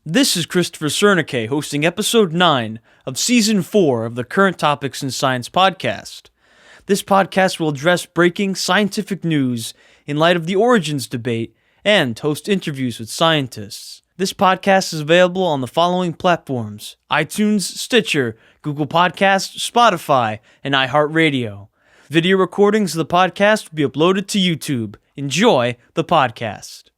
This is Christopher Sernaque hosting episode 9 of season 4 of the Current Topics in Science podcast. This podcast will address breaking scientific news in light of the origins debate and host interviews with scientists. This podcast is available on the following platforms: iTunes, Stitcher, Google Podcasts, Spotify, and iHeartRadio. Video recordings of the podcast will be uploaded to YouTube. Enjoy the podcast.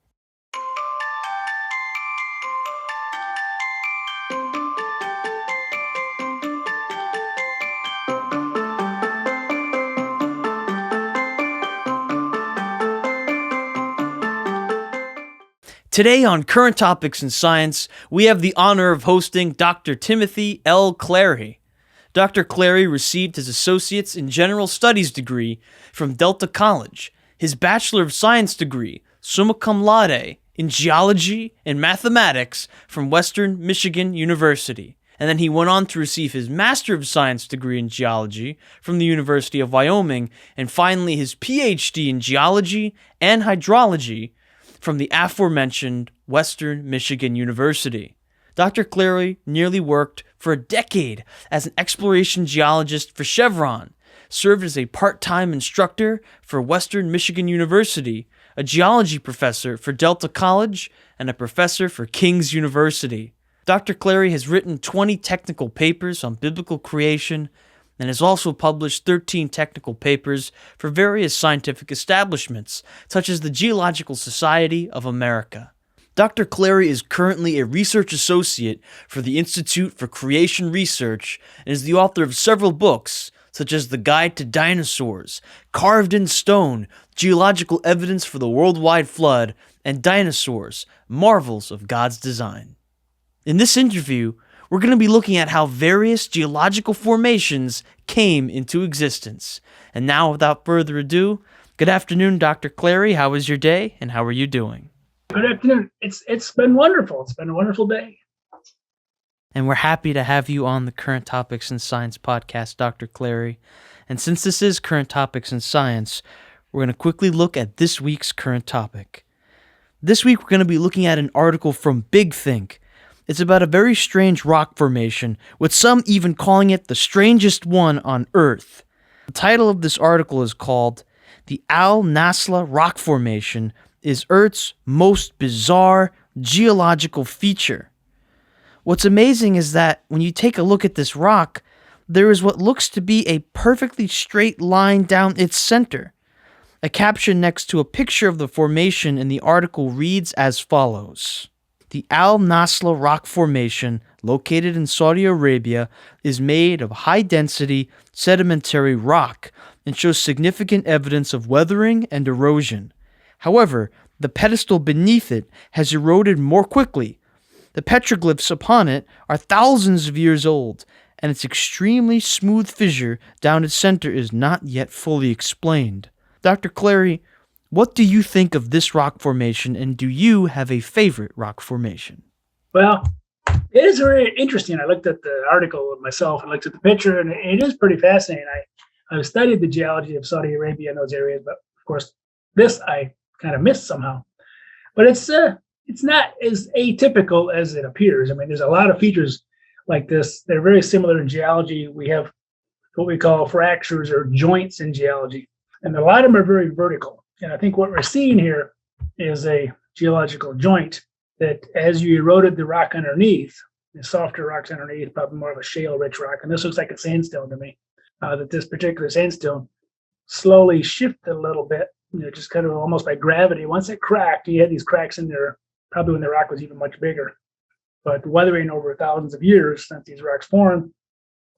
Today on Current Topics in Science, we have the honor of hosting Dr. Timothy L. Clarey. Dr. Clarey received his Associate's in General Studies degree from Delta College, his Bachelor of Science degree, summa cum laude, in Geology and Mathematics from Western Michigan University, and then he went on to receive his Master of Science degree in Geology from the University of Wyoming, and finally his PhD in Geology and Hydrology from the aforementioned Western Michigan University. Dr. Clarey nearly worked for a decade as an exploration geologist for Chevron, served as a part-time instructor for Western Michigan University, a geology professor for Delta College, and a professor for King's University. Dr. Clarey has written 20 technical papers on biblical creation and has also published 13 technical papers for various scientific establishments, such as the Geological Society of America. Dr. Clarey is currently a research associate for the Institute for Creation Research and is the author of several books, such as The Guide to Dinosaurs, Carved in Stone, Geological Evidence for the Worldwide Flood, and Dinosaurs, Marvels of God's Design. In this interview, we're going to be looking at how various geological formations came into existence. And now, without further ado, good afternoon, Dr. Clarey. How was your day, and how are you doing? Good afternoon. It's been wonderful. It's been a wonderful day. And we're happy to have you on the Current Topics in Science podcast, Dr. Clarey. And since this is Current Topics in Science, we're going to quickly look at this week's current topic. This week, we're going to be looking at an article from Big Think. It's about a very strange rock formation, with some even calling it the strangest one on Earth. The title of this article is called "The Al-Nasla Rock Formation is Earth's Most Bizarre Geological Feature." What's amazing is that when you take a look at this rock, there is what looks to be a perfectly straight line down its center. A caption next to a picture of the formation in the article reads as follows: "The Al-Nasla Rock Formation, located in Saudi Arabia, is made of high-density sedimentary rock and shows significant evidence of weathering and erosion. However, the pedestal beneath it has eroded more quickly. The petroglyphs upon it are thousands of years old, and its extremely smooth fissure down its center is not yet fully explained." Dr. Clarey, what do you think of this rock formation, and do you have a favorite rock formation? Well, it is very interesting. I looked at the article myself and looked at the picture, and it is pretty fascinating. I've studied the geology of Saudi Arabia in those areas, but of course, this I kind of missed somehow. But it's not as atypical as it appears. I mean, there's a lot of features like this. They're very similar in geology. We have what we call fractures or joints in geology, and a lot of them are very vertical. And I think what we're seeing here is a geological joint that, as you eroded the rock underneath, the softer rocks underneath, probably more of a shale-rich rock, and this looks like a sandstone to me, that this particular sandstone slowly shifted a little bit, just kind of almost by gravity. Once it cracked, you had these cracks in there, probably when the rock was even much bigger. But weathering over thousands of years since these rocks formed,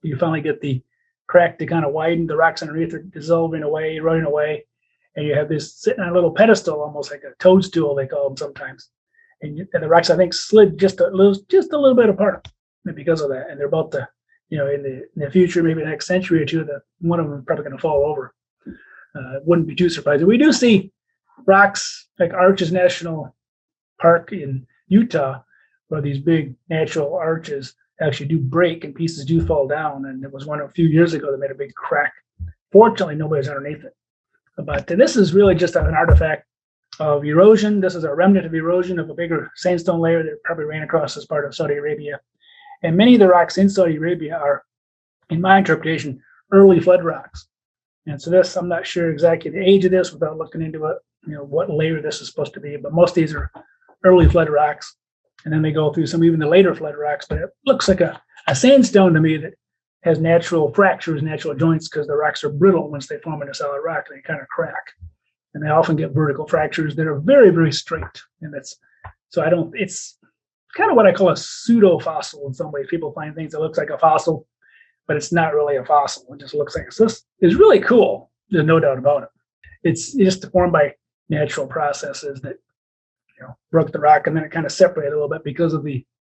you finally get the crack to kind of widen, the rocks underneath are dissolving away, eroding away, and you have this sitting on a little pedestal, almost like a toadstool, they call them sometimes. And the rocks, I think, slid just a little bit apart because of that. And they're about to, in the future, maybe the next century or two, that one of them is probably going to fall over. Wouldn't be too surprising. We do see rocks like Arches National Park in Utah, where these big natural arches actually do break and pieces do fall down. And there was one a few years ago that made a big crack. Fortunately, nobody's underneath it. But this is really just an artifact of erosion. This is a remnant of erosion of a bigger sandstone layer that probably ran across this part of Saudi Arabia. And many of the rocks in Saudi Arabia are, in my interpretation, early flood rocks. And so this, I'm not sure exactly the age of this without looking into it, what layer this is supposed to be, but most of these are early flood rocks. And then they go through some even the later flood rocks, but it looks like a sandstone to me that has natural fractures, natural joints, because the rocks are brittle once they form into solid rock, they kind of crack. And they often get vertical fractures that are very, very straight. And it's kind of what I call a pseudo fossil in some ways. People find things that looks like a fossil, but it's not really a fossil. It just looks like this is really cool. There's no doubt about it. It's just formed by natural processes that broke the rock, and then it kind of separated a little bit because of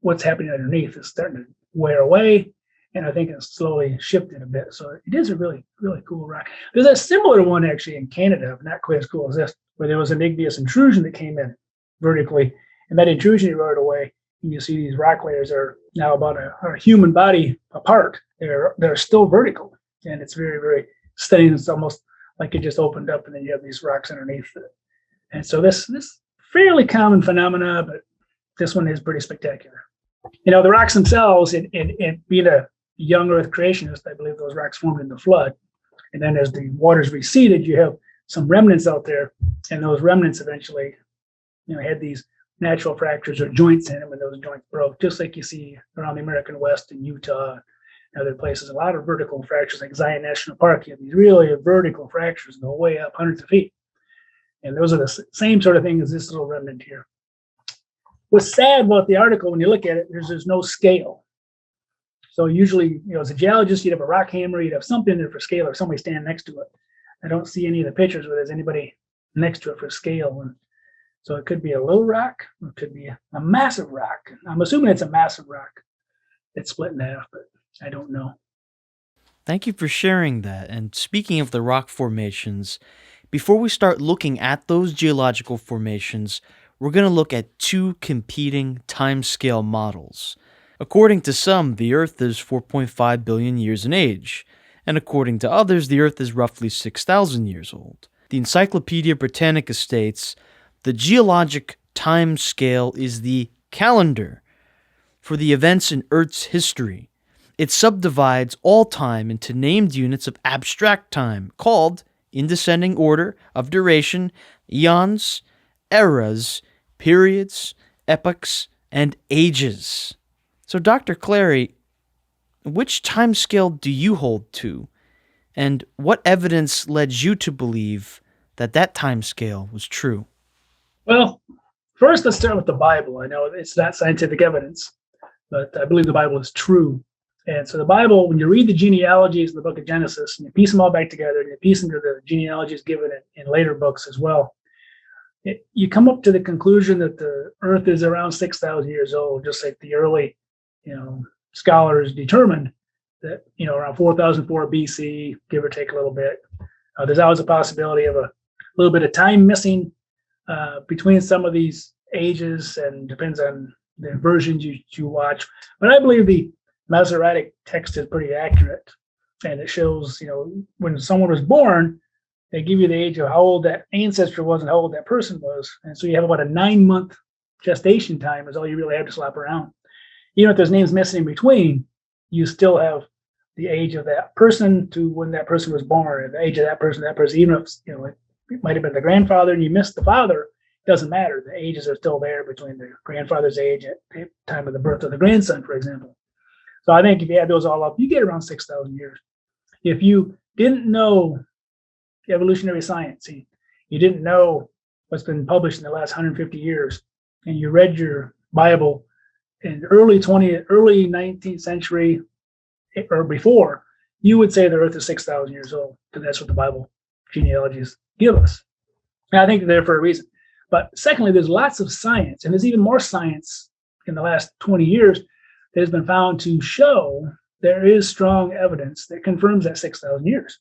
what's happening underneath is starting to wear away, and I think it's slowly shifted a bit. So it is a really, really cool rock. There's a similar one actually in Canada, not quite as cool as this, where there was an igneous intrusion that came in vertically, and that intrusion eroded away. And you see these rock layers are now about a human body apart. They're still vertical, and it's very, very stunning. It's almost like it just opened up, and then you have these rocks underneath it. And so this fairly common phenomena, but this one is pretty spectacular. The rocks themselves, it being a young Earth creationist, I believe those rocks formed in the flood. And then as the waters receded, you have some remnants out there, and those remnants eventually, had these natural fractures or joints in them, and those joints broke, just like you see around the American West in Utah and other places. A lot of vertical fractures, like Zion National Park, you have these really vertical fractures go way up hundreds of feet. And those are the same sort of thing as this little remnant here. What's sad about the article, when you look at it, there's no scale. So usually, as a geologist, you'd have a rock hammer, you'd have something there for scale, or somebody standing next to it. I don't see any of the pictures where there's anybody next to it for scale. And so it could be a little rock, or it could be a massive rock. I'm assuming it's a massive rock that's split in half, but I don't know. Thank you for sharing that. And speaking of the rock formations, before we start looking at those geological formations, we're going to look at two competing timescale models. According to some, the Earth is 4.5 billion years in age, and according to others, the Earth is roughly 6,000 years old. The Encyclopedia Britannica states, the geologic time scale is the calendar for the events in Earth's history. It subdivides all time into named units of abstract time, called, in descending order of duration, eons, eras, periods, epochs, and ages. So, Dr. Clarey, which time scale do you hold to, and what evidence led you to believe that time scale was true? Well, first let's start with the Bible. I know it's not scientific evidence, but I believe the Bible is true. And so the Bible, when you read the genealogies in the book of Genesis, and you piece them all back together, and you piece into the genealogies given in later books as well, you come up to the conclusion that the Earth is around 6,000 years old, just like the early, scholars determined that, around 4004 BC, give or take a little bit. There's always a possibility of a little bit of time missing between some of these ages, and depends on the versions you watch. But I believe the Masoretic text is pretty accurate, and it shows, when someone was born, they give you the age of how old that ancestor was and how old that person was. And so you have about a 9-month gestation time is all you really have to slap around. Even if there's names missing in between, you still have the age of that person to when that person was born, and the age of that person, even if, it might have been the grandfather and you missed the father, it doesn't matter. The ages are still there between the grandfather's age at the time of the birth of the grandson, for example. So I think if you add those all up, you get around 6,000 years. If you didn't know evolutionary science, you didn't know what's been published in the last 150 years, and you read your Bible in early 19th century or before, you would say the Earth is 6,000 years old, because that's what the Bible genealogies give us. And I think they're there for a reason. But secondly, there's lots of science, and there's even more science in the last 20 years that has been found to show there is strong evidence that confirms that 6,000 years.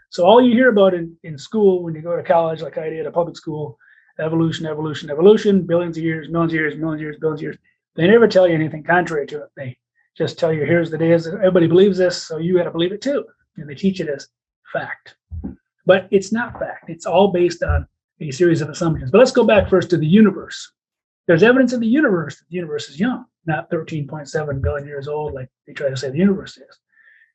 So all you hear about in school, when you go to college, like I did, a public school, evolution, billions of years, millions of years, billions of years, they never tell you anything contrary to it. They just tell you, here's the days, everybody believes this, so you got to believe it too. And they teach it as fact. But it's not fact. It's all based on a series of assumptions. But let's go back first to the universe. There's evidence in the universe that the universe is young, not 13.7 billion years old, like they try to say the universe is.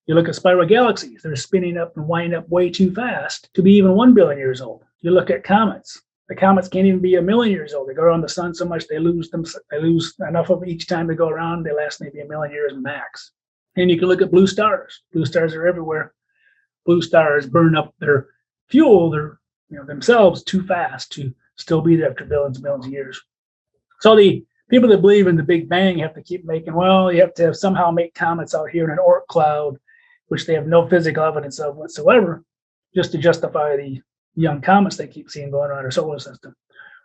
You look at spiral galaxies, they're spinning up and winding up way too fast to be even 1 billion years old. You look at comets. The comets can't even be 1 million years old. They go around the sun so much they lose enough of each time they go around. They last maybe 1 million years max. And you can look at blue stars. Blue stars are everywhere. Blue stars burn up their fuel, themselves too fast to still be there after billions and billions of years. So the people that believe in the Big Bang have to keep making, you have to somehow make comets out here in an Oort cloud, which they have no physical evidence of whatsoever, just to justify the young comets they keep seeing going around our solar system.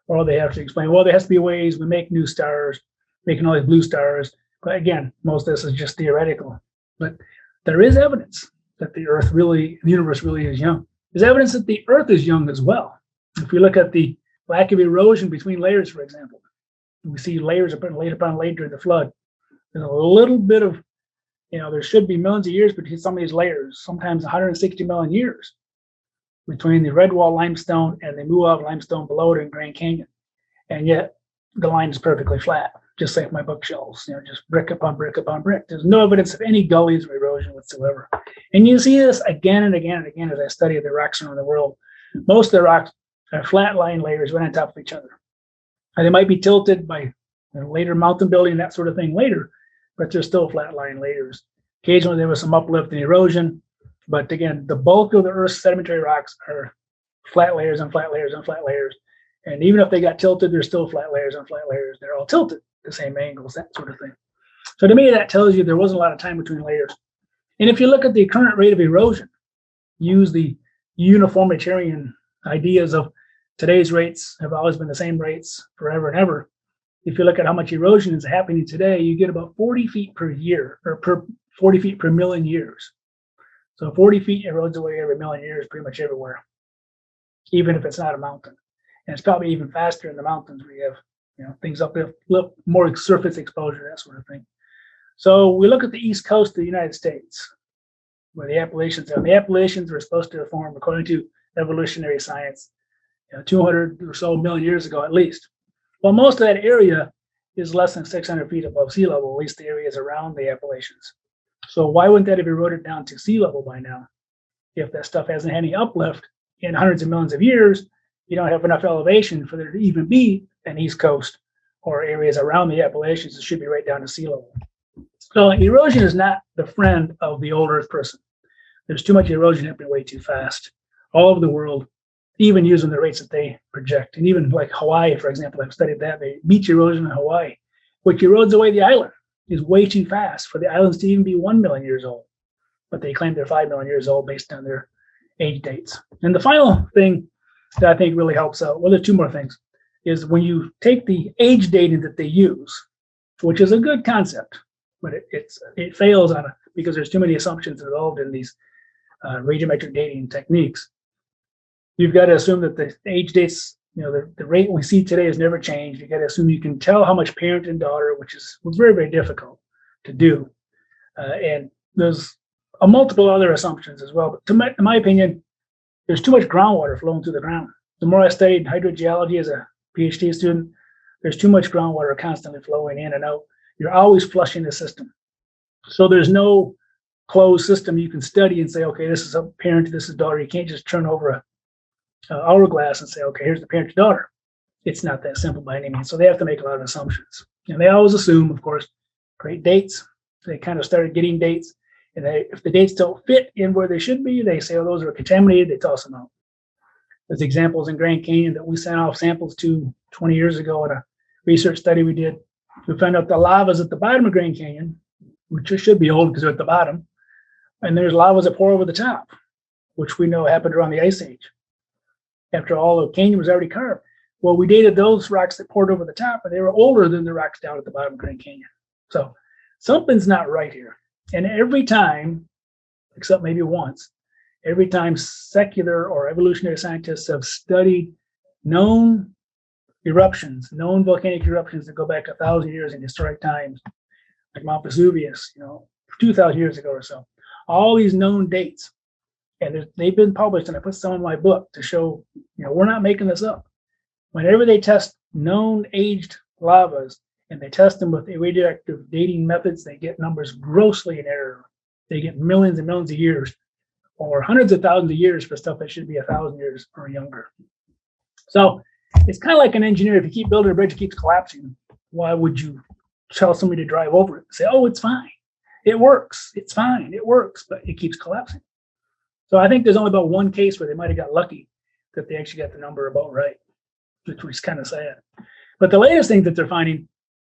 Or they have to explain, there has to be ways we make new stars, making all these blue stars. But again, most of this is just theoretical. But there is evidence that the universe really is young. There's evidence that the Earth is young as well. If we look at the lack of erosion between layers, for example, we see layers laid upon laid during the flood. There's a little bit of, there should be millions of years between some of these layers, sometimes 160 million years between the Redwall limestone and the Muav limestone below it in Grand Canyon. And yet the line is perfectly flat, just like my bookshelves, just brick upon brick upon brick. There's no evidence of any gullies or erosion whatsoever. And you see this again and again and again as I study the rocks around the world. Most of the rocks are flat lying layers right on top of each other. And they might be tilted by later mountain building, that sort of thing later, but they're still flat lying layers. Occasionally there was some uplift and erosion, but again, the bulk of the Earth's sedimentary rocks are flat layers and flat layers and flat layers. And even if they got tilted, they're still flat layers and flat layers. They're all tilted, the same angles, that sort of thing. So to me, that tells you there wasn't a lot of time between layers. And if you look at the current rate of erosion, use the uniformitarian ideas of today's rates have always been the same rates forever and ever. If you look at how much erosion is happening today, you get about 40 feet per year, or 40 feet per million years. So 40 feet erodes away every million years pretty much everywhere, even if it's not a mountain. And it's probably even faster in the mountains where you have things up there, more surface exposure, that sort of thing. So we look at the east coast of the United States, where the Appalachians are. The Appalachians were supposed to form, according to evolutionary science, 200 or so million years ago at least. Well, most of that area is less than 600 feet above sea level, at least the areas around the Appalachians. So why wouldn't that have eroded down to sea level by now? If that stuff hasn't had any uplift in hundreds of millions of years, you don't have enough elevation for there to even be an east coast or areas around the Appalachians. It should be right down to sea level. So erosion is not the friend of the old Earth person. There's too much erosion happening way too fast all over the world, even using the rates that they project. And even like Hawaii, for example, I've studied that. The beach erosion in Hawaii, which erodes away the island, is way too fast for the islands to even be 1 million years old. But they claim they're 5 million years old based on their age dates. And the final thing that I think really helps out, there's two more things, is when you take the age dating that they use, which is a good concept, but it fails on it because there's too many assumptions involved in these radiometric dating techniques. You've got to assume that the age dates, the rate we see today has never changed. You got to assume you can tell how much parent and daughter, which is very, very difficult to do. And there's a multiple other assumptions as well. But in my opinion, there's too much groundwater flowing through the ground. The more I studied hydrogeology as a PhD student, there's too much groundwater constantly flowing in and out. You're always flushing the system. So there's no closed system you can study and say, okay, this is a parent, this is daughter. You can't just turn over a hourglass and say, okay, here's the parent to daughter. It's not that simple by any means. So they have to make a lot of assumptions. And they always assume, of course, great dates. They kind of started getting dates. And if the dates don't fit in where they should be, they say, oh, those are contaminated. They toss them out. There's examples in Grand Canyon that we sent off samples to 20 years ago in a research study we did. We found out the lavas at the bottom of Grand Canyon, which should be old because they're at the bottom. And there's lavas that pour over the top, which we know happened around the Ice Age, after all the canyon was already carved. Well, we dated those rocks that poured over the top, and they were older than the rocks down at the bottom of Grand Canyon. So something's not right here. And every time, except maybe once, every time secular or evolutionary scientists have studied known eruptions, known volcanic eruptions that go back 1,000 years in historic times, like Mount Vesuvius, 2,000 years ago or so, all these known dates, And they've been published, and I put some in my book to show, we're not making this up. Whenever they test known aged lavas and they test them with radioactive dating methods, they get numbers grossly in error. They get millions and millions of years or hundreds of thousands of years for stuff that should be 1,000 years or younger. So it's kind of like an engineer. If you keep building a bridge, it keeps collapsing. Why would you tell somebody to drive over it and say, oh, it's fine. It works. It's fine. It works, but it keeps collapsing. So I think there's only about one case where they might have got lucky that they actually got the number about right, which was kind of sad. But the latest thing that they're finding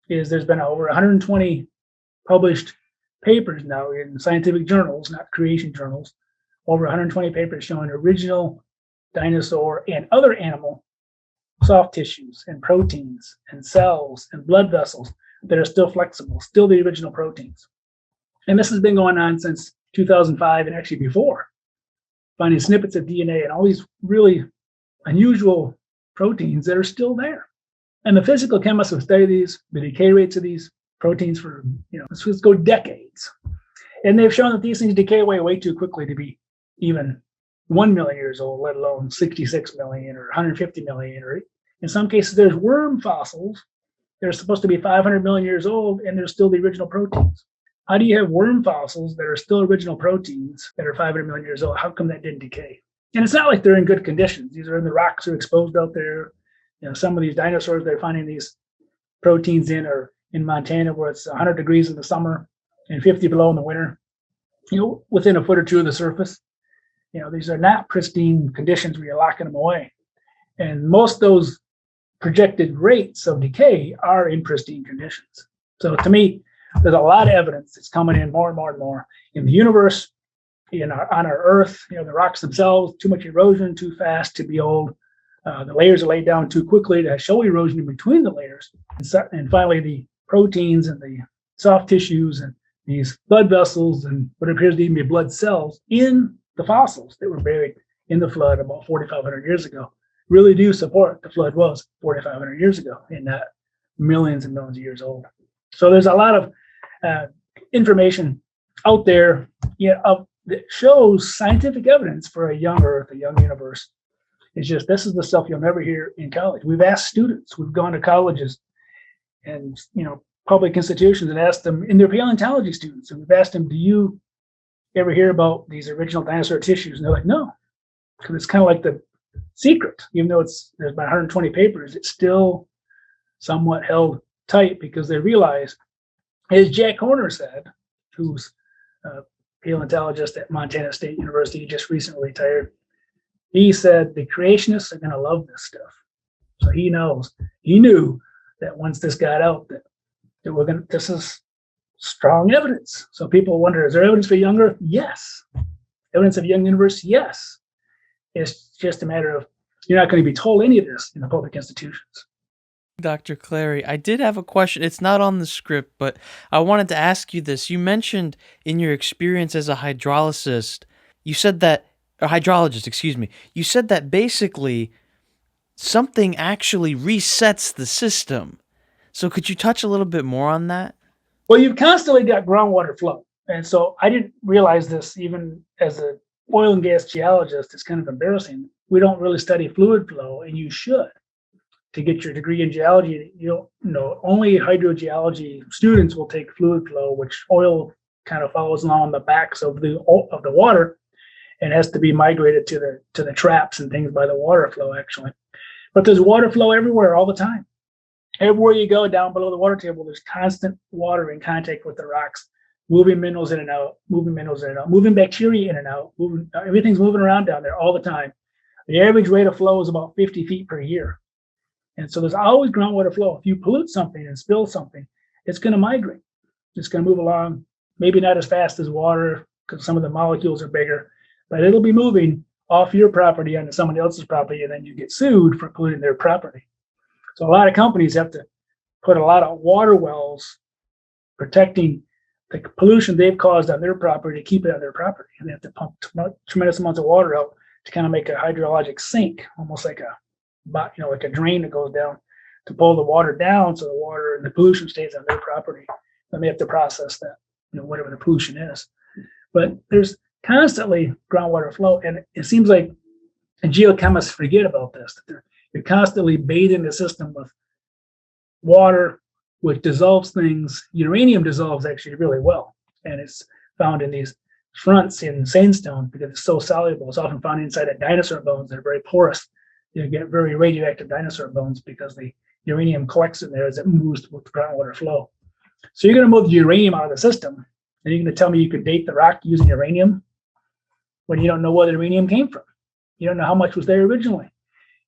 is there's been over 120 published papers now in scientific journals, not creation journals, over 120 papers showing original dinosaur and other animal soft tissues and proteins and cells and blood vessels that are still flexible, still the original proteins. And this has been going on since 2005 and actually before, finding snippets of DNA and all these really unusual proteins that are still there. And the physical chemists have studied these, the decay rates of these proteins for, let's go decades. And they've shown that these things decay away way too quickly to be even 1 million years old, let alone 66 million or 150 million. Or in some cases, there's worm fossils that are supposed to be 500 million years old, and they're still the original proteins. How do you have worm fossils that are still original proteins that are 500 million years old? How come that didn't decay? And it's not like they're in good conditions. These are in the rocks are exposed out there. Some of these dinosaurs they're finding these proteins in are in Montana where it's 100 degrees in the summer and 50 below in the winter, within a foot or two of the surface. These are not pristine conditions where you're locking them away. And most of those projected rates of decay are in pristine conditions. So to me, there's a lot of evidence that's coming in more and more and more in the universe, on our Earth. The rocks themselves, too much erosion, too fast to be old. The layers are laid down too quickly to show erosion in between the layers. And finally, the proteins and the soft tissues and these blood vessels and what appears to even be blood cells in the fossils that were buried in the flood about 4,500 years ago really do support the flood was 4,500 years ago and not millions and millions of years old. So there's a lot of information out there that shows scientific evidence for a young Earth, a young universe. It's just this is the stuff you'll never hear in college. We've asked students, we've gone to colleges and public institutions and asked them, and they're paleontology students, and we've asked them, do you ever hear about these original dinosaur tissues? And they're like, no, because it's kind of like the secret. Even though there's about 120 papers, it's still somewhat held tight because they realize, as Jack Horner said, who's a paleontologist at Montana State University, just recently retired, he said the creationists are going to love this stuff. So he knew that once this got out, that this is strong evidence. So people wonder, is there evidence for young Earth? Yes. Evidence of young universe? Yes. It's just a matter of, you're not going to be told any of this in the public institutions. Dr. Clarey, I did have a question. It's not on the script, but I wanted to ask you this. You mentioned in your experience as a hydrologist, you said that basically something actually resets the system. So could you touch a little bit more on that? Well, you've constantly got groundwater flow. And so I didn't realize this even as an oil and gas geologist. It's kind of embarrassing. We don't really study fluid flow, and you should. To get your degree in geology, only hydrogeology students will take fluid flow, which oil kind of follows along the backs of the water and has to be migrated to the traps and things by the water flow, actually. But there's water flow everywhere all the time. Everywhere you go down below the water table, there's constant water in contact with the rocks, moving minerals in and out, moving bacteria in and out, everything's moving around down there all the time. The average rate of flow is about 50 feet per year. And so there's always groundwater flow. If you pollute something and spill something, it's going to migrate. It's going to move along, maybe not as fast as water because some of the molecules are bigger, but it'll be moving off your property onto someone else's property, and then you get sued for polluting their property. So a lot of companies have to put a lot of water wells protecting the pollution they've caused on their property to keep it on their property. And they have to pump tremendous amounts of water out to kind of make a hydrologic sink, almost like a drain that goes down to pull the water down so the water and the pollution stays on their property. Then they have to process that, whatever the pollution is. But there's constantly groundwater flow. And it seems like geochemists forget about this. You're constantly bathing the system with water, which dissolves things. Uranium dissolves actually really well, and it's found in these fronts in sandstone because it's so soluble. It's often found inside of dinosaur bones that are very porous. You get very radioactive dinosaur bones because the uranium collects in there as it moves with the groundwater flow. So you're going to move the uranium out of the system, and you're going to tell me you could date the rock using uranium when you don't know where the uranium came from. You don't know how much was there originally,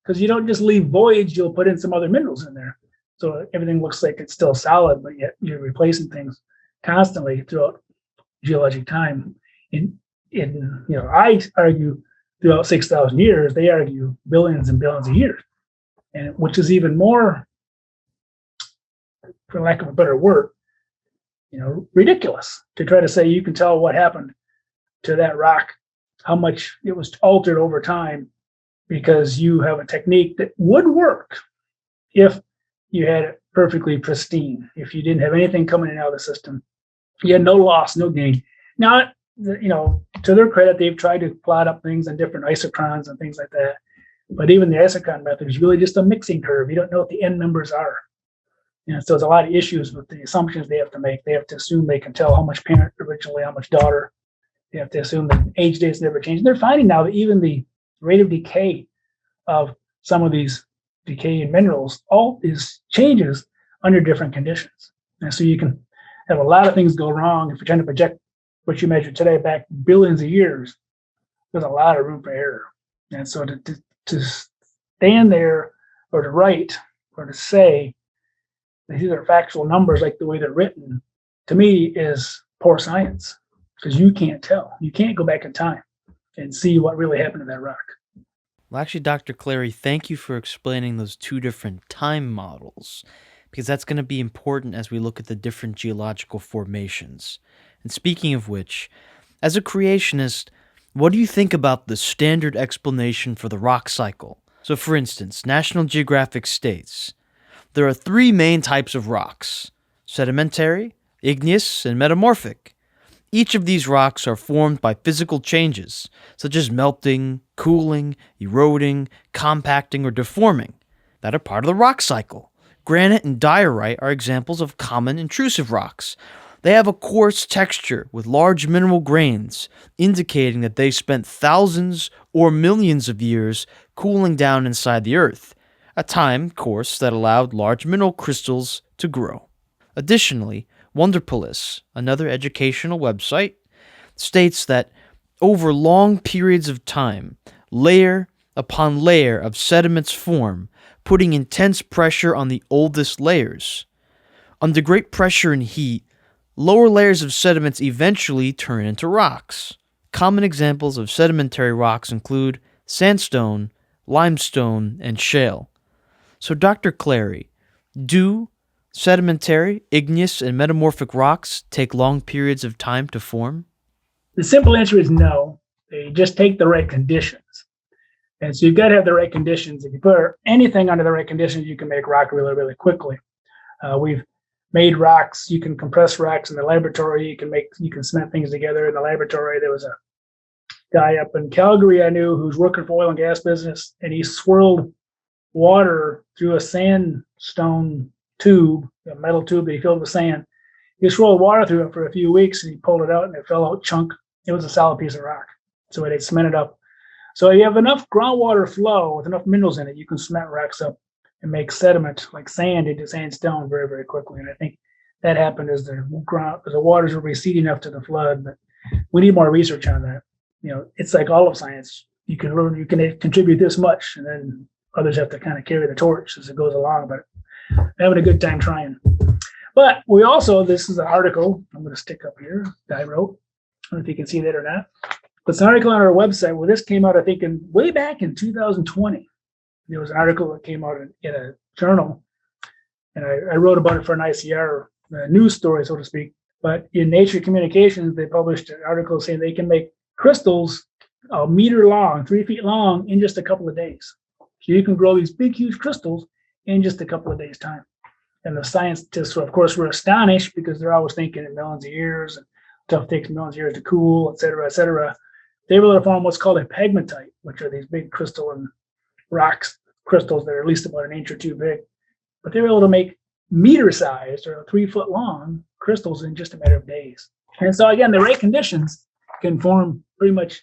because you don't just leave voids, you'll put in some other minerals in there. So everything looks like it's still solid, but yet you're replacing things constantly throughout geologic time. I argue throughout 6,000 years, they argue billions and billions of years, and which is even more, for lack of a better word, ridiculous to try to say you can tell what happened to that rock, how much it was altered over time, because you have a technique that would work if you had it perfectly pristine, if you didn't have anything coming in and out of the system. You had no loss, no gain. Now, to their credit, they've tried to plot up things in different isochrons and things like that. But even the isochron method is really just a mixing curve. You don't know what the end numbers are. So there's a lot of issues with the assumptions they have to make. They have to assume they can tell how much parent originally, how much daughter. They have to assume that age dates never change. They're finding now that even the rate of decay of some of these decaying minerals all is changes under different conditions. And so you can have a lot of things go wrong if you're trying to project what you measure today back billions of years. There's a lot of room for error. And so to stand there or to write or to say that these are factual numbers like the way they're written, to me is poor science, because you can't tell. You can't go back in time and see what really happened to that rock. Well, actually, Dr. Clarey, thank you for explaining those two different time models, because that's going to be important as we look at the different geological formations. And speaking of which, as a creationist, what do you think about the standard explanation for the rock cycle? So, for instance, National Geographic states, there are three main types of rocks: sedimentary, igneous, and metamorphic. Each of these rocks are formed by physical changes, such as melting, cooling, eroding, compacting, or deforming, that are part of the rock cycle. Granite and diorite are examples of common intrusive rocks. They have a coarse texture with large mineral grains, indicating that they spent thousands or millions of years cooling down inside the earth, a time course that allowed large mineral crystals to grow. Additionally, Wonderpolis, another educational website, states that over long periods of time, layer upon layer of sediments form, putting intense pressure on the oldest layers. Under great pressure and heat, lower layers of sediments eventually turn into rocks. Common examples of sedimentary rocks include sandstone, limestone, and shale. So, Dr. Clarey, do sedimentary, igneous, and metamorphic rocks take long periods of time to form? The simple answer is no. They just take the right conditions. And so you've got to have the right conditions. If you put anything under the right conditions, you can make rock really, really quickly. We've made rocks. You can compress rocks in the laboratory. You can cement things together in the laboratory. There was a guy up in Calgary I knew who's working for oil and gas business, and he swirled water through a sandstone tube, a metal tube that he filled with sand. He swirled water through it for a few weeks, and he pulled it out, and it fell out chunk. It was a solid piece of rock. So it had cemented up. So you have enough groundwater flow with enough minerals in it, you can cement rocks up and make sediment like sand into sandstone very, very quickly. And I think that happened as the waters were receding after the flood. But we need more research on that. It's like all of science. You can contribute this much, and then others have to kind of carry the torch as it goes along. But having a good time trying. But we also, this is an article I'm going to stick up here that I wrote. I don't know if you can see that or not. But it's an article on our website where this came out, I think, way back in 2020. There was an article that came out in a journal, and I wrote about it for an ICR news story, so to speak. But in Nature Communications, they published an article saying they can make crystals a meter long, 3 feet long, in just a couple of days. So you can grow these big, huge crystals in just a couple of days' time. And the scientists, of course, were astonished because they're always thinking in millions of years, and stuff takes millions of years to cool, et cetera, et cetera. they were able to form what's called a pegmatite, which are these big crystalline crystals that are at least about an inch or two big. But they were able to make meter-sized or 3-foot long crystals in just a matter of days. And so again, the right conditions can form pretty much,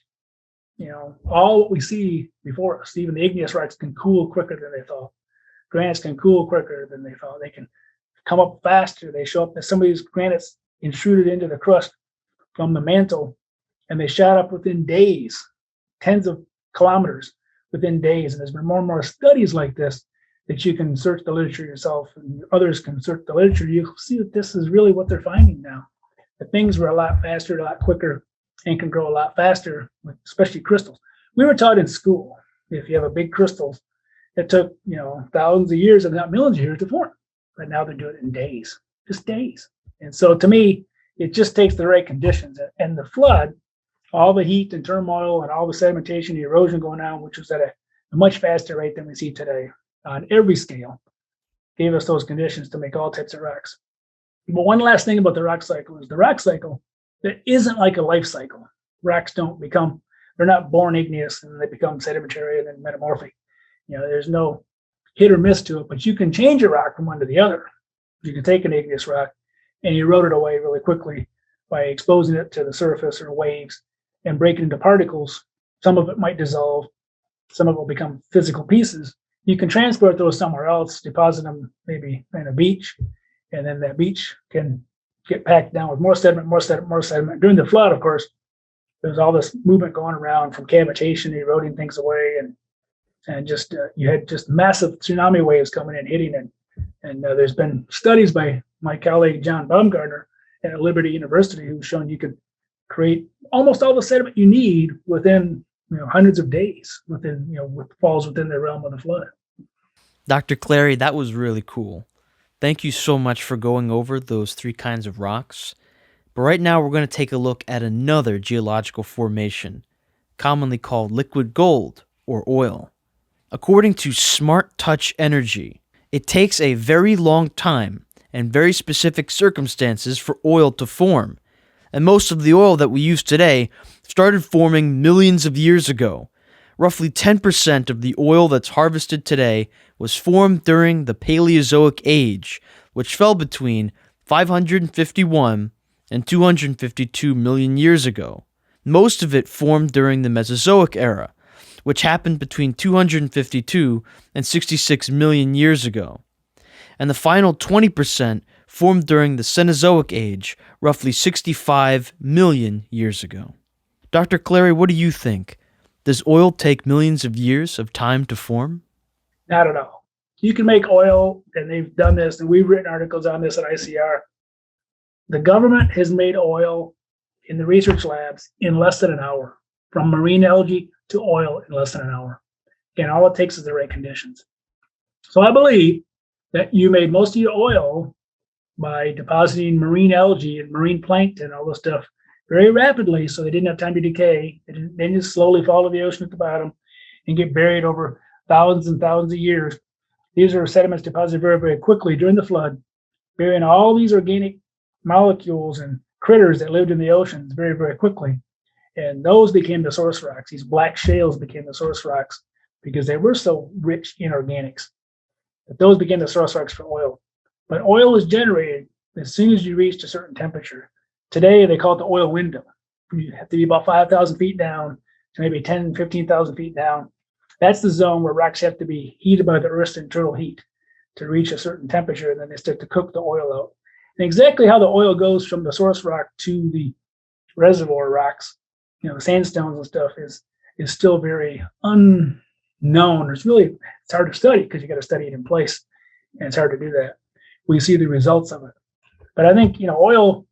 all what we see before us. Even the igneous rocks can cool quicker than they thought. Granites can cool quicker than they thought. They can come up faster. They show up as some of these granites intruded into the crust from the mantle, and they shot up within days, tens of kilometers within days. And there's been more and more studies like this that you can search the literature yourself, and others can search the literature. You'll see that this is really what they're finding now. That things were a lot faster, a lot quicker, and can grow a lot faster, especially crystals. We were taught in school, if you have a big crystal, it took, thousands of years, if not millions of years to form. But now they're doing it in days, just days. And so to me, it just takes the right conditions. And the flood, all the heat and turmoil and all the sedimentation, the erosion going on, which was at a much faster rate than we see today on every scale, gave us those conditions to make all types of rocks. But one last thing about the rock cycle is the rock cycle, that isn't like a life cycle. Rocks they're not born igneous and they become sedimentary and then metamorphic. There's no hit or miss to it, but you can change a rock from one to the other. You can take an igneous rock and erode it away really quickly by exposing it to the surface or waves and break it into particles. Some of it might dissolve, some of it will become physical pieces. You can transport those somewhere else, deposit them maybe in a beach, and then that beach can get packed down with more sediment, more sediment, more sediment. During the flood, of course, there's all this movement going around from cavitation, eroding things away, and just you had just massive tsunami waves coming in, hitting it. And there's been studies by my colleague John Baumgartner at Liberty University who've shown you could create almost all the sediment you need within hundreds of days, falls within the realm of the flood. Dr. Clarey, that was really cool. Thank you so much for going over those 3 kinds of rocks. But right now we're going to take a look at another geological formation, commonly called liquid gold or oil. According to Smart Touch Energy, it takes a very long time and very specific circumstances for oil to form, and most of the oil that we use today started forming millions of years ago. Roughly 10% of the oil that's harvested today was formed during the Paleozoic age, which fell between 551 and 252 million years ago. Most of it formed during the Mesozoic era, which happened between 252 and 66 million years ago. And the final 20% formed during the Cenozoic age, roughly 65 million years ago. Dr. Clarey, what do you think? Does oil take millions of years of time to form? Not at all. You can make oil, and they've done this, and we've written articles on this at ICR. The government has made oil in the research labs in less than an hour, from marine algae to oil in less than an hour. Again, all it takes is the right conditions. So I believe that you made most of your oil by depositing marine algae and marine plankton, all this stuff, very rapidly, so they didn't have time to decay. They didn't just slowly fall to the ocean at the bottom and get buried over thousands and thousands of years. These are sediments deposited very, very quickly during the flood, burying all these organic molecules and critters that lived in the oceans very, very quickly. And those became the source rocks. These black shales became the source rocks because they were so rich in organics. But those became the source rocks for oil. But oil is generated as soon as you reach a certain temperature. Today, they call it the oil window. You have to be about 5,000 feet down to maybe 10, 15,000 feet down. That's the zone where rocks have to be heated by the Earth's internal heat to reach a certain temperature, and then they start to cook the oil out. And exactly how the oil goes from the source rock to the reservoir rocks, the sandstones and stuff, is still very unknown. It's hard to study because you got to study it in place, and it's hard to do that. We see the results of it. But I think, oil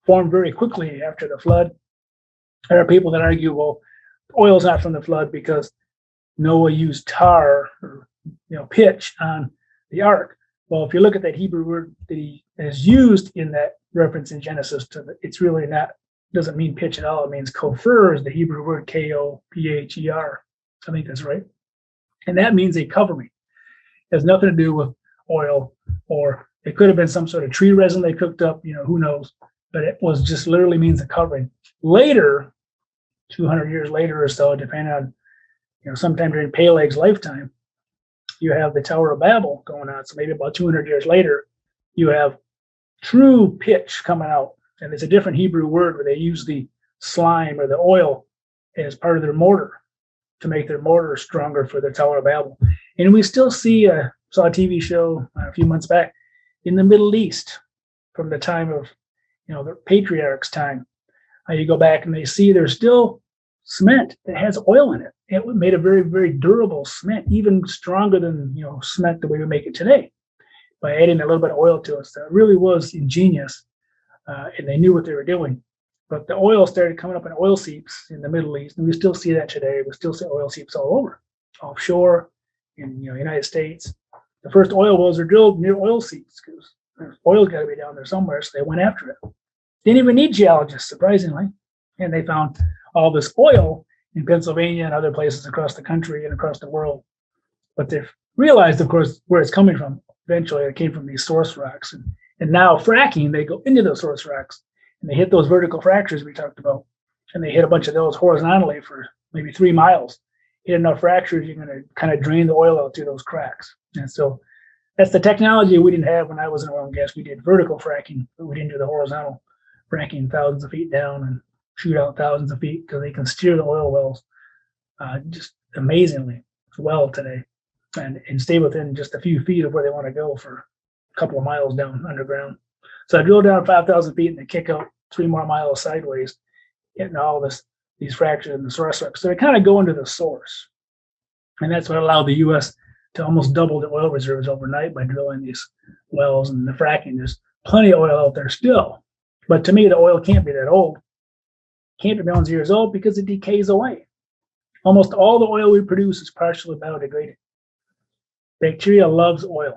formed very quickly after the flood. There are people that argue, well, oil is not from the flood because Noah used tar or pitch on the ark. Well, if you look at that Hebrew word that is used in that reference in Genesis, it's really not, doesn't mean pitch at all. It means kopher is the Hebrew word Kopher. I think that's right. And that means a covering. It has nothing to do with oil, or it could have been some sort of tree resin they cooked up, who knows. But it was just literally means a covering. Later, 200 years later or so, depending on, sometime during Peleg's lifetime, you have the Tower of Babel going on. So maybe about 200 years later, you have true pitch coming out. And it's a different Hebrew word where they use the slime or the oil as part of their mortar to make their mortar stronger for the Tower of Babel. And we still saw a TV show a few months back in the Middle East from the time of, the patriarchs' time. You go back and they see there's still cement that has oil in it. It made a very, very durable cement, even stronger than, cement the way we make it today, by adding a little bit of oil to it. So it really was ingenious, and they knew what they were doing. But the oil started coming up in oil seeps in the Middle East, and we still see that today. We still see oil seeps all over, offshore, in the United States. The first oil wells are drilled near oil seeps because oil's got to be down there somewhere, so they went after it. Didn't even need geologists, surprisingly, and they found all this oil in Pennsylvania and other places across the country and across the world. But they've realized, of course, where it's coming from. Eventually, it came from these source rocks, and now fracking, they go into those source rocks and they hit those vertical fractures we talked about, and they hit a bunch of those horizontally for maybe 3 miles. Hit enough fractures, you're going to kind of drain the oil out through those cracks. And so that's the technology we didn't have when I was in oil and gas. We did vertical fracking, but we didn't do the horizontal fracking thousands of feet down and shoot out thousands of feet, because they can steer the oil wells just amazingly well today and stay within just a few feet of where they want to go for a couple of miles down underground. So I drill down 5,000 feet and they kick out 3 more miles sideways, getting all these fractures in the source rock. So they kind of go into the source. And that's what allowed the U.S. to almost double the oil reserves overnight by drilling these wells and the fracking. There's plenty of oil out there still. But to me, the oil can't be that old. Can't be millions of years old because it decays away. Almost all the oil we produce is partially biodegraded. Bacteria loves oil.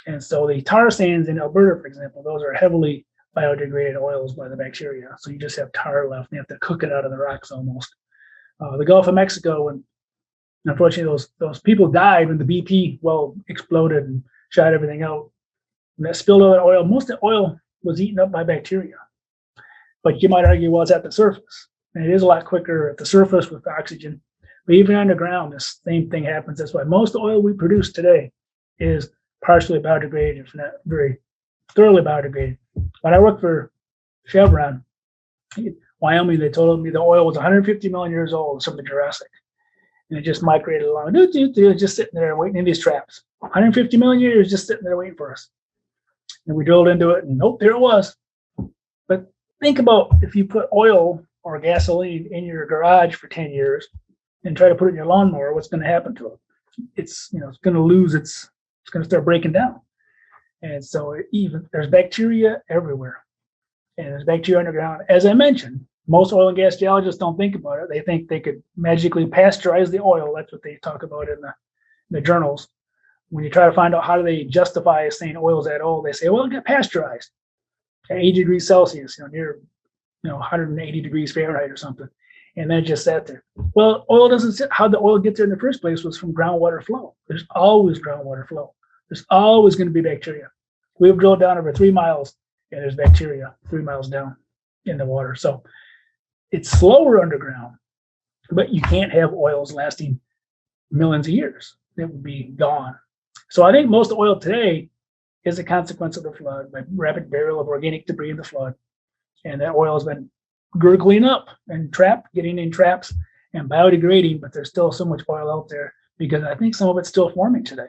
And so the tar sands in Alberta, for example, those are heavily biodegraded oils by the bacteria. So you just have tar left, and you have to cook it out of the rocks almost. The Gulf of Mexico, when unfortunately those people died when the BP well exploded and shot everything out, and that spilled all that oil. Most of the oil was eaten up by bacteria. But you might argue, well, it's at the surface. And it is a lot quicker at the surface with oxygen. But even underground, this same thing happens. That's why most oil we produce today is partially biodegraded, if not very thoroughly biodegraded. When I worked for Chevron, Wyoming, they told me the oil was 150 million years old from the Jurassic. And it just migrated along. Just sitting there waiting in these traps. 150 million years just sitting there waiting for us. And we drilled into it, and nope, there it was. But think about if you put oil or gasoline in your garage for 10 years and try to put it in your lawnmower, what's going to happen to it? It's going to lose it's going to start breaking down. And so there's bacteria everywhere, and there's bacteria underground. As I mentioned, most oil and gas geologists don't think about it. They think they could magically pasteurize the oil. That's what they talk about in the journals. When you try to find out how do they justify saying oil is that old, they say, well, it got pasteurized at 80 degrees Celsius, near 180 degrees Fahrenheit or something. And then it just sat there. Well, oil doesn't sit. How the oil gets there in the first place was from groundwater flow. There's always groundwater flow. There's always going to be bacteria. We've drilled down over 3 miles, and there's bacteria 3 miles down in the water. So it's slower underground, but you can't have oils lasting millions of years. It would be gone. So I think most oil today is a consequence of the flood, by rapid burial of organic debris in the flood. And that oil has been gurgling up and getting in traps and biodegrading, but there's still so much oil out there because I think some of it's still forming today.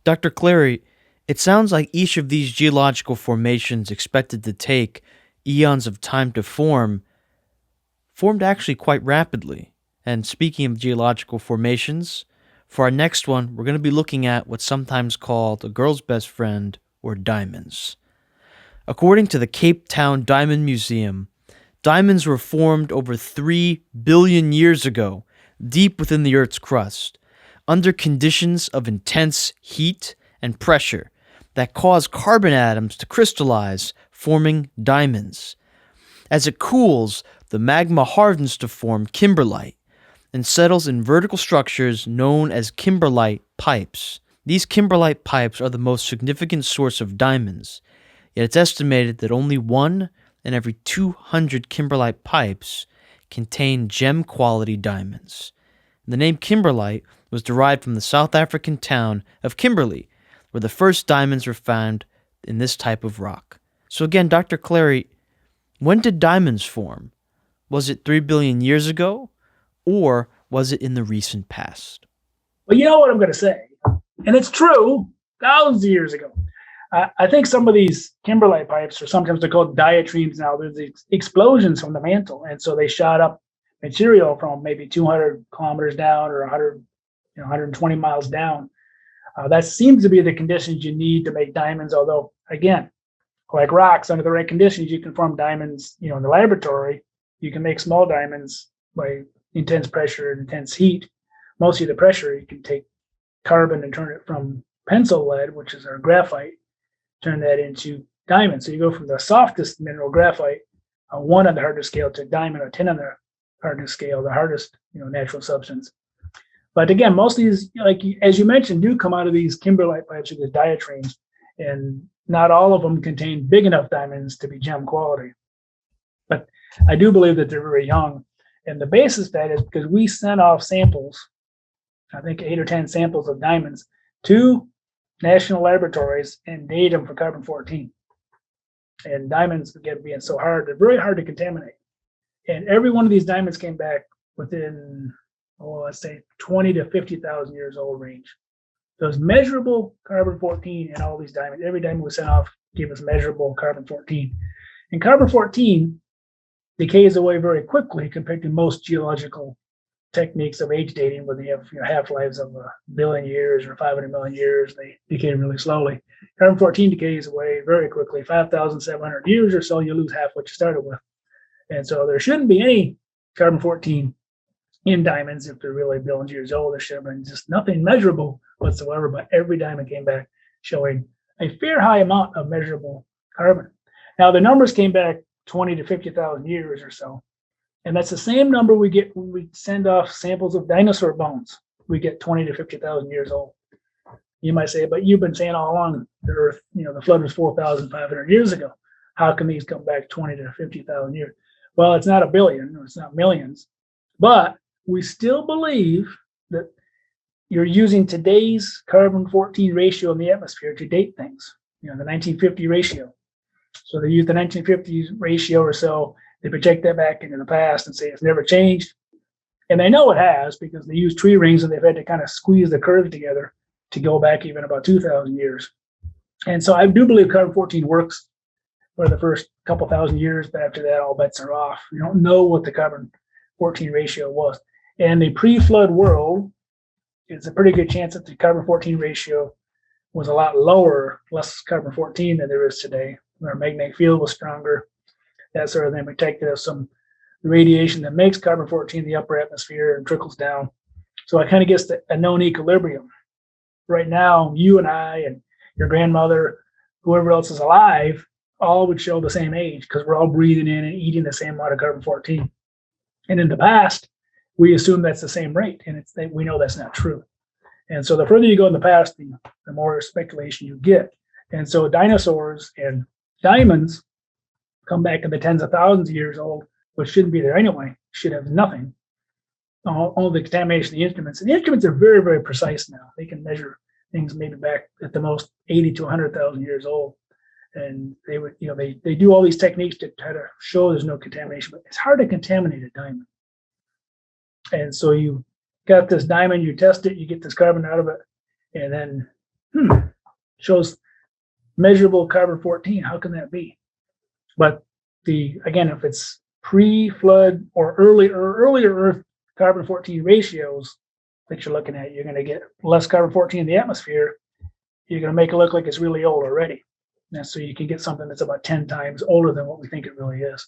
Dr. Clarey, it sounds like each of these geological formations expected to take eons of time to formed actually quite rapidly. And speaking of geological formations, for our next one, we're going to be looking at what's sometimes called a girl's best friend, or diamonds. According to the Cape Town Diamond Museum, diamonds were formed over 3 billion years ago, deep within the Earth's crust, under conditions of intense heat and pressure that cause carbon atoms to crystallize, forming diamonds. As it cools, the magma hardens to form kimberlite and settles in vertical structures known as kimberlite pipes. These kimberlite pipes are the most significant source of diamonds, yet it's estimated that only 1 in every 200 kimberlite pipes contain gem-quality diamonds. The name kimberlite was derived from the South African town of Kimberley, where the first diamonds were found in this type of rock. So again, Dr. Clarey, when did diamonds form? Was it 3 billion years ago, or was it in the recent past? Well, you know what I'm going to say, and it's true, thousands of years ago. I think some of these kimberlite pipes, or sometimes they're called diatremes now, there's these explosions from the mantle, and so they shot up material from maybe 200 kilometers down or 120 miles down. That seems to be the conditions you need to make diamonds, although, again, like rocks, under the right conditions, you can form diamonds, in the laboratory. You can make small diamonds by intense pressure and intense heat. Mostly the pressure, you can take carbon and turn it from pencil lead, which is our graphite, turn that into diamond. So you go from the softest mineral, graphite, a 1 on the hardness scale, to diamond, a 10 on the hardness scale, the hardest natural substance. But again, most of these, like as you mentioned, do come out of these kimberlite pipes or the diatremes, and not all of them contain big enough diamonds to be gem quality. But I do believe that they're very young. And the basis of that is because we sent off samples, I think 8 or 10 samples of diamonds, to national laboratories and date them for carbon-14. And diamonds, again, being so hard, they're very hard to contaminate. And every one of these diamonds came back within, let's say 20 to 50,000 years old range. So it's measurable carbon-14 in all these diamonds. Every diamond we sent off gave us measurable carbon-14. And carbon-14 decays away very quickly compared to most geological techniques of age dating, where they have half-lives of 1 billion years or 500 million years. They decay really slowly. Carbon-14 decays away very quickly. 5,700 years or so, you lose half what you started with. And so there shouldn't be any carbon-14 in diamonds if they're really billions of years old. There should have been just nothing measurable whatsoever, but every diamond came back showing a fair high amount of measurable carbon. Now, the numbers came back 20 to 50,000 years or so. And that's the same number we get when we send off samples of dinosaur bones. We get 20 to 50,000 years old. You might say, but you've been saying all along the Earth, the flood was 4,500 years ago. How can these come back 20 to 50,000 years? Well, it's not a billion, or it's not millions, but we still believe that you're using today's carbon-14 ratio in the atmosphere to date things, the 1950 ratio. So they use the 1950 ratio or so. They project that back into the past and say it's never changed. And they know it has because they use tree rings and they've had to kind of squeeze the curves together to go back even about 2,000 years. And so I do believe carbon-14 works for the first couple thousand years, but after that, all bets are off. We don't know what the carbon-14 ratio was. And the pre-flood world, it's a pretty good chance that the carbon-14 ratio was a lot lower, less carbon-14 than there is today. Our magnetic field was stronger. That sort of thing protected us from the radiation that makes carbon-14 the upper atmosphere and trickles down. So it kind of gets a known equilibrium. Right now, you and I and your grandmother, whoever else is alive, all would show the same age because we're all breathing in and eating the same amount of carbon-14. And in the past, we assume that's the same rate, and we know that's not true. And so the further you go in the past, the more speculation you get. And so dinosaurs and diamonds come back in the tens of thousands of years old, which shouldn't be there anyway, should have nothing. All the contamination of the instruments. And the instruments are very, very precise now. They can measure things maybe back at the most 80 to 100,000 years old. And they would, they do all these techniques to try to show there's no contamination, but it's hard to contaminate a diamond. And so you got this diamond, you test it, you get this carbon out of it, and then shows measurable carbon-14. How can that be? But again, if it's pre-flood or earlier Earth carbon-14 ratios that you're looking at, you're going to get less carbon-14 in the atmosphere. You're going to make it look like it's really old already. And so you can get something that's about 10 times older than what we think it really is.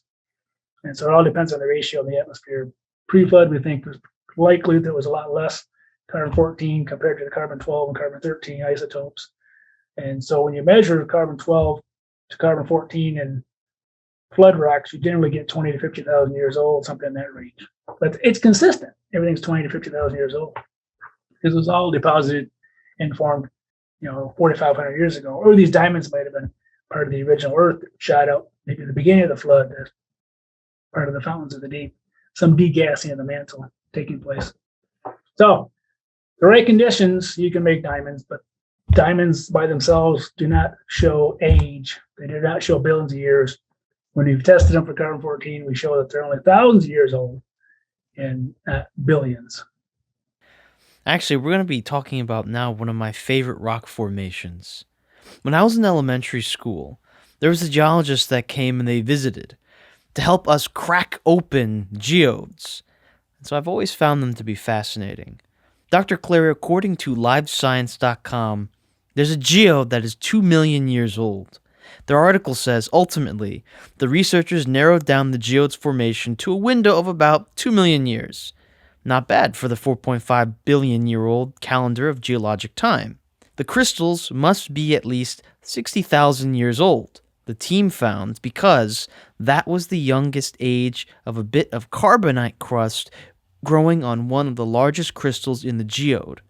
And so it all depends on the ratio in the atmosphere. Pre-flood, we think was likely there was a lot less carbon-14 compared to the carbon-12 and carbon-13 isotopes. And so when you measure carbon-12 to carbon-14 and flood rocks, you generally get 20 to 50,000 years old, something in that range. But it's consistent. Everything's 20 to 50,000 years old because it was all deposited and formed, 4,500 years ago. Or these diamonds might have been part of the original Earth that shot out maybe at the beginning of the flood as part of the fountains of the deep. some degassing of the mantle taking place. So the right conditions, you can make diamonds, but diamonds by themselves do not show age. They do not show billions of years. When we've tested them for carbon-14, we show that they're only thousands of years old and not billions. Actually, we're going to be talking about now one of my favorite rock formations. When I was in elementary school, there was a geologist that came and they visited to help us crack open geodes. And so I've always found them to be fascinating. Dr. Clarey, according to livescience.com, there's a geode that is 2 million years old. Their article says, ultimately, the researchers narrowed down the geode's formation to a window of about 2 million years. Not bad for the 4.5 billion year old calendar of geologic time. The crystals must be at least 60,000 years old, the team found, because that was the youngest age of a bit of carbonate crust growing on one of the largest crystals in the geode.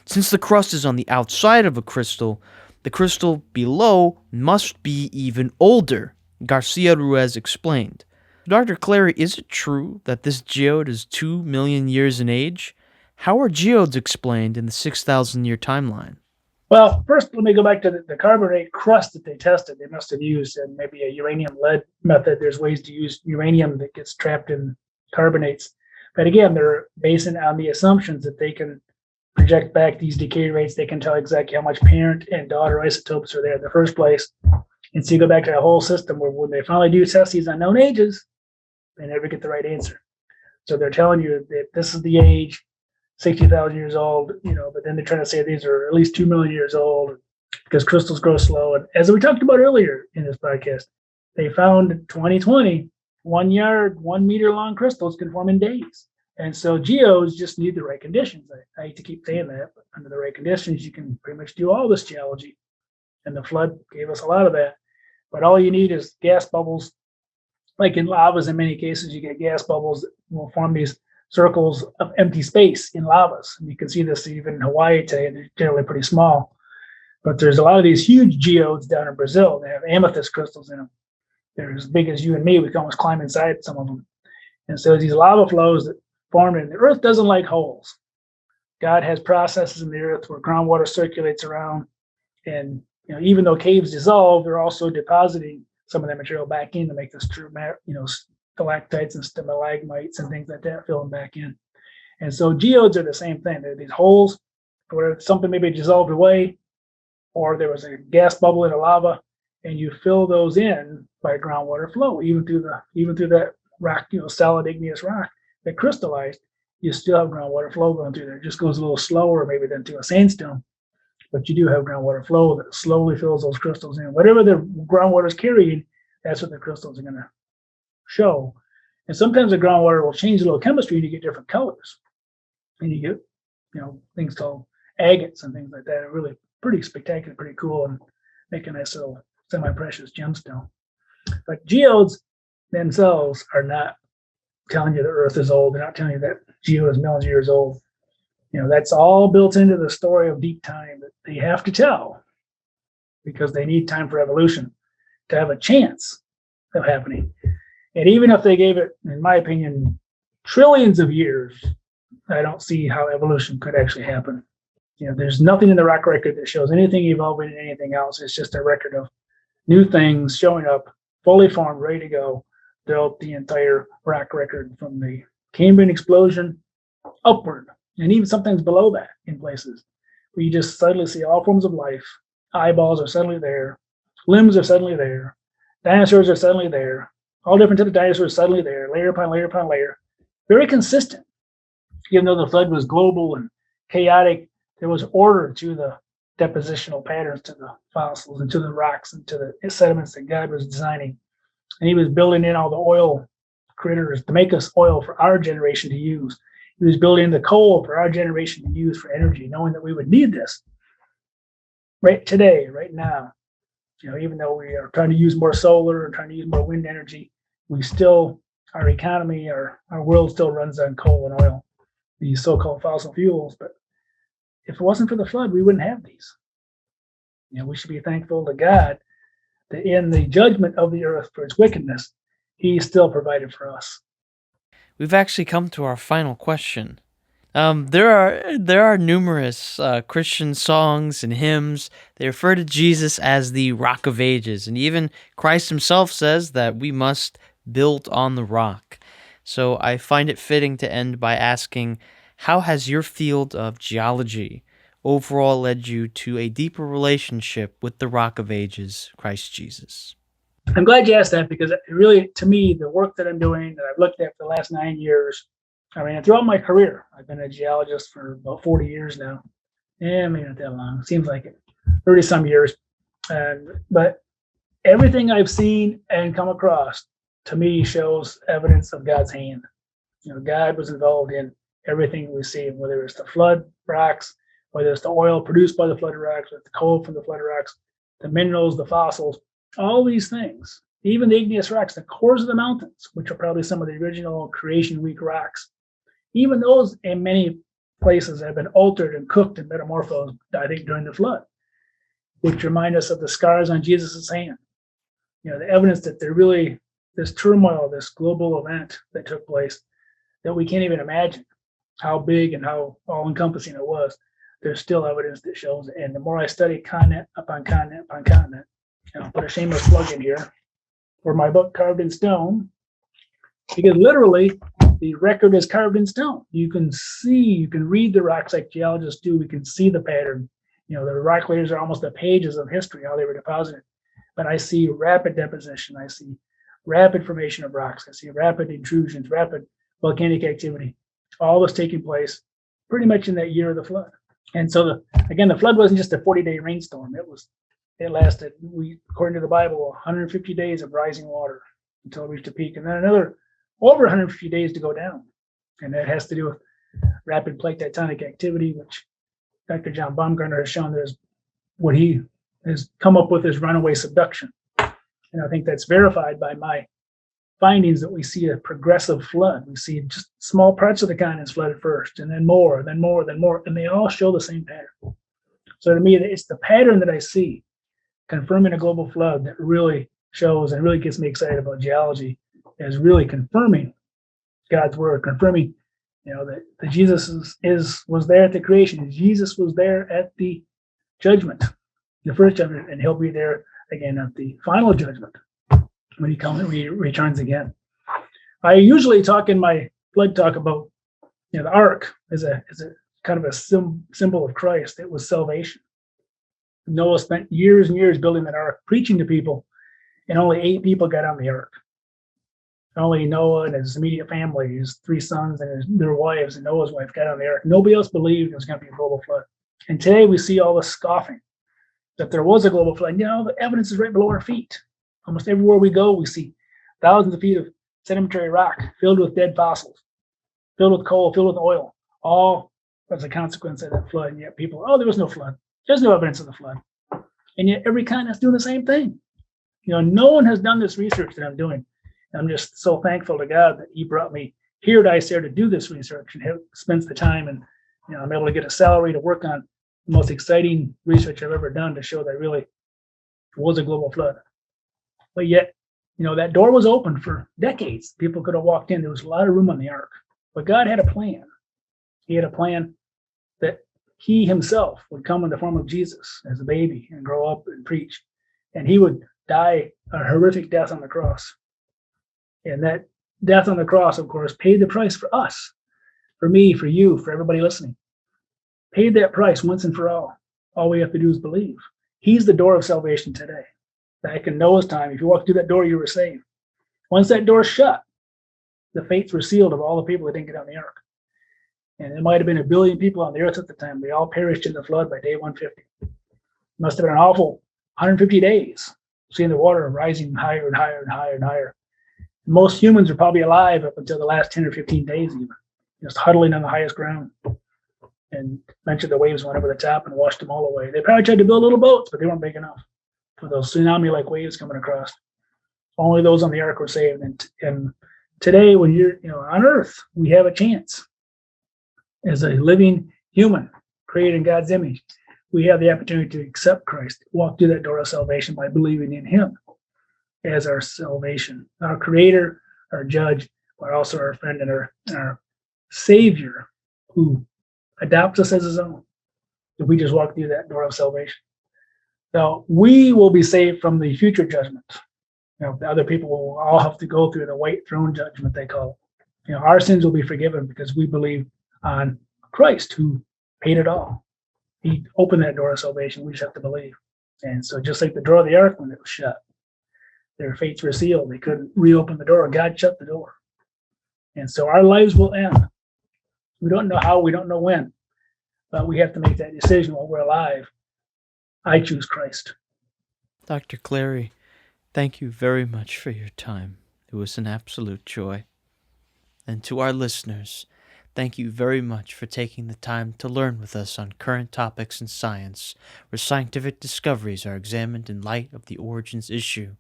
Since the crust is on the outside of a crystal, the crystal below must be even older, Garcia Ruiz explained. Dr. Clarey, is it true that this geode is 2 million years in age? How are geodes explained in the 6,000 year timeline? Well, first, let me go back to the carbonate crust that they tested. They must have used and maybe a uranium lead method. There's ways to use uranium that gets trapped in carbonates. But again, they're basing on the assumptions that they can project back these decay rates. They can tell exactly how much parent and daughter isotopes are there in the first place. And so you go back to that whole system where when they finally do test these unknown ages, they never get the right answer. So they're telling you that this is the age, 60,000 years old, but then they're trying to say these are at least 2 million years old because crystals grow slow. And as we talked about earlier in this podcast, they found in 2020, 1 yard, 1 meter long crystals can form in days. And so geodes just need the right conditions. I hate to keep saying that, but under the right conditions, you can pretty much do all this geology. And the flood gave us a lot of that. But all you need is gas bubbles. Like in lavas, in many cases, you get gas bubbles that will form these circles of empty space in lavas. And you can see this even in Hawaii today. They're generally pretty small. But there's a lot of these huge geodes down in Brazil. They have amethyst crystals in them. They're as big as you and me. We can almost climb inside some of them. And so these lava flows that form in the earth doesn't like holes. God has processes in the earth where groundwater circulates around. And even though caves dissolve, they're also depositing some of that material back in to make this true, stalactites and stalagmites and things like that, fill them back in. And so geodes are the same thing. They're these holes where something maybe dissolved away, or there was a gas bubble in a lava, and you fill those in by groundwater flow, even through that rock, solid igneous rock that crystallized. You still have groundwater flow going through there. It just goes a little slower maybe than to a sandstone. But you do have groundwater flow that slowly fills those crystals in. Whatever the groundwater is carrying, that's what the crystals are going to show. And sometimes the groundwater will change a little chemistry and you get different colors. And you get, things called agates and things like that are really pretty spectacular, pretty cool, and make a nice little semi-precious gemstone. But geodes themselves are not telling you the earth is old. They're not telling you that geode is millions of years old. That's all built into the story of deep time that they have to tell because they need time for evolution to have a chance of happening. And even if they gave it, in my opinion, trillions of years, I don't see how evolution could actually happen. There's nothing in the rock record that shows anything evolving in anything else. It's just a record of new things showing up, fully formed, ready to go, throughout the entire rock record from the Cambrian explosion upward. And even sometimes below that in places where you just suddenly see all forms of life. Eyeballs are suddenly there. Limbs are suddenly there. Dinosaurs are suddenly there. All different types of dinosaurs are suddenly there, layer upon layer upon layer. Very consistent. Even though the flood was global and chaotic, there was order to the depositional patterns, to the fossils and to the rocks and to the sediments that God was designing. And he was building in all the oil critters to make us oil for our generation to use. He was building the coal for our generation to use for energy, knowing that we would need this right today, right now. Even though we are trying to use more solar and trying to use more wind energy, our economy, our world still runs on coal and oil, these so-called fossil fuels. But if it wasn't for the flood, we wouldn't have these. We should be thankful to God that in the judgment of the earth for its wickedness, he still provided for us. we've actually come to our final question. There are numerous Christian songs and hymns. They refer to Jesus as the Rock of Ages, and even Christ himself says that we must build on the rock. So I find it fitting to end by asking, how has your field of geology overall led you to a deeper relationship with the Rock of Ages, Christ Jesus? I'm glad you asked that because it really, to me, the work that I'm doing that I've looked at for the last 9 years, I mean, throughout my career, I've been a geologist for about 40 years now. Yeah, maybe not that long. Seems like it. 30 some years. But everything I've seen and come across to me shows evidence of God's hand. God was involved in everything we see, whether it's the flood rocks, whether it's the oil produced by the flood rocks, or the coal from the flood rocks, the minerals, the fossils, all these things, even the igneous rocks, the cores of the mountains, which are probably some of the original creation week rocks, even those in many places have been altered and cooked and metamorphosed, I think, during the flood, which remind us of the scars on Jesus's hand. The evidence that there really, this turmoil, this global event that took place, that we can't even imagine how big and how all-encompassing it was. There's still evidence that shows it. And the more I study continent upon continent upon continent, I'll put a shameless plug in here for my book, Carved in Stone, because literally the record is carved in stone. You can read the rocks like geologists do. We can see the pattern. The rock layers are almost the pages of history, how they were deposited. But I see rapid deposition. I see rapid formation of rocks. I see rapid intrusions, rapid volcanic activity. All was taking place pretty much in that year of the flood. And so, the flood wasn't just a 40-day rainstorm. It lasted, according to the Bible, 150 days of rising water until it reached a peak, and then another over 150 days to go down. And that has to do with rapid plate tectonic activity, which Dr. John Baumgartner has shown there's what he has come up with is runaway subduction. And I think that's verified by my findings that we see a progressive flood. We see just small parts of the continents flooded first, and then more, then more, then more, and they all show the same pattern. So to me, it's the pattern that I see confirming a global flood that really shows and really gets me excited about geology, is really confirming God's word, confirming, that Jesus was there at the creation. Jesus was there at the judgment, the first judgment, and he'll be there again at the final judgment when he returns again. I usually talk in my flood talk about, the ark is a kind of a symbol of Christ. It was salvation. Noah spent years and years building that ark, preaching to people, and only 8 people got on the ark. Only Noah and his immediate family, his 3 sons and their wives, and Noah's wife got on the ark. Nobody else believed it was going to be a global flood. And today we see all the scoffing that there was a global flood. The evidence is right below our feet. Almost everywhere we go, we see thousands of feet of sedimentary rock filled with dead fossils, filled with coal, filled with oil, all as a consequence of that flood. And yet people, there was no flood. There's no evidence of the flood. And yet every continent's doing the same thing. No one has done this research that I'm doing. And I'm just so thankful to God that he brought me here at ICER to do this research and spends the time. And I'm able to get a salary to work on the most exciting research I've ever done to show that really was a global flood. But yet, that door was open for decades. People could have walked in. There was a lot of room on the ark. But God had a plan. He had a plan that he himself would come in the form of Jesus as a baby and grow up and preach. And he would die a horrific death on the cross. And that death on the cross, of course, paid the price for us, for me, for you, for everybody listening. Paid that price once and for all. All we have to do is believe. He's the door of salvation today. Back in Noah's time, if you walked through that door, you were saved. Once that door shut, the fates were sealed of all the people that didn't get on the ark. And there might have been 1 billion people on the earth at the time. They all perished in the flood by day 150. It must have been an awful 150 days, seeing the water rising higher and higher and higher and higher. Most humans are probably alive up until the last 10 or 15 days even, just huddling on the highest ground. And eventually the waves went over the top and washed them all away. They probably tried to build little boats, but they weren't big enough for those tsunami-like waves coming across. Only those on the ark were saved. And today, when you're on Earth, we have a chance. As a living human created in God's image, we have the opportunity to accept Christ, walk through that door of salvation by believing in him as our salvation, our creator, our judge, but also our friend and our Savior who adopts us as his own if we just walk through that door of salvation. So we will be saved from the future judgment. The other people will all have to go through the white throne judgment, they call it. Our sins will be forgiven because we believe on Christ who paid it all. He opened that door of salvation. We just have to believe. And so just like the door of the ark when it was shut, their fates were sealed. They couldn't reopen the door. God shut the door. And so our lives will end. We don't know how, we don't know when, but we have to make that decision while we're alive. I choose Christ. Dr. Clarey, thank you very much for your time. It was an absolute joy. And to our listeners, thank you very much for taking the time to learn with us on current topics in science, where scientific discoveries are examined in light of the origins issue.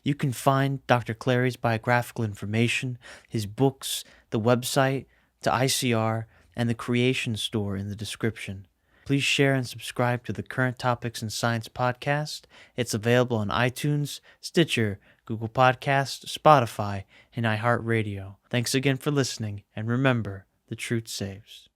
You can find Dr. Clarey's biographical information, his books, the website to ICR, and the Creation Store in the description. Please share and subscribe to the Current Topics in Science podcast. It's available on iTunes, Stitcher, Google Podcasts, Spotify, and iHeartRadio. Thanks again for listening, and remember, the truth saves.